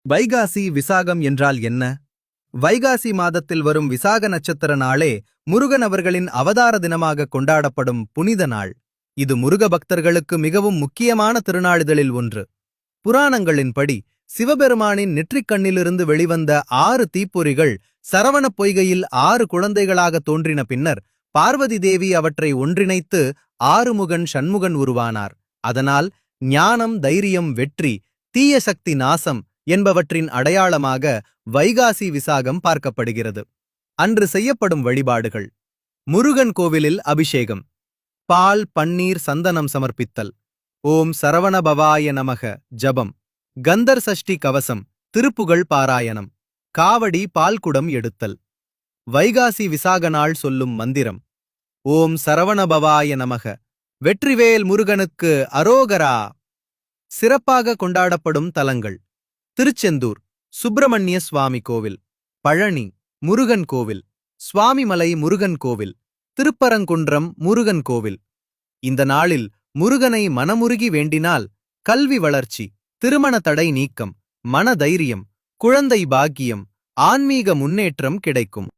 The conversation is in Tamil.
வைகாசி விசாகம் என்றால் என்ன? வைகாசி மாதத்தில் வரும் விசாக நட்சத்திர நாளே முருகன் அவர்களின் அவதார தினமாக கொண்டாடப்படும் புனித நாள். இது முருக பக்தர்களுக்கு மிகவும் முக்கியமான திருநாளுகளில் ஒன்று. புராணங்களின்படி சிவபெருமானின் நெற்றிக்கண்ணிலிருந்து வெளிவந்த 6 தீப்பொறிகள் சரவணப் பொய்கையில் 6 குழந்தைகளாக தோன்றின. பின்னர் பார்வதி தேவி அவற்றை ஒன்றிணைத்து ஆறுமுகன் சண்முகன் உருவானார். அதனால் ஞானம், தைரியம், வெற்றி, தீய சக்தி நாசம் என்பவற்றின் அடையாளமாக வைகாசி விசாகம் பார்க்கப்படுகிறது. அன்று செய்யப்படும் வழிபாடுகள்: முருகன் கோவிலில் அபிஷேகம், பால், பன்னீர், சந்தனம் சமர்ப்பித்தல், ஓம் சரவணபவாய நமக ஜபம், கந்தர் சஷ்டி கவசம், திருப்புகழ் பாராயணம், காவடி பால்குடம் எடுத்தல். வைகாசி விசாக நாள் சொல்லும் மந்திரம்: ஓம் சரவணபவாய நமக, வெற்றிவேல் முருகனுக்கு அரோகரா. சிறப்பாக கொண்டாடப்படும் தலங்கள்: திருச்செந்தூர் சுப்பிரமணிய சுவாமி கோவில், பழனி முருகன் கோவில், சுவாமிமலை முருகன் கோவில், திருப்பரங்குன்றம் முருகன் கோவில். இந்த நாளில் முருகனை மனமுருகி வேண்டினால் கல்வி வளர்ச்சி, திருமண தடை நீக்கம், மன தைரியம், குழந்தை பாக்கியம், ஆன்மீக முன்னேற்றம் கிடைக்கும்.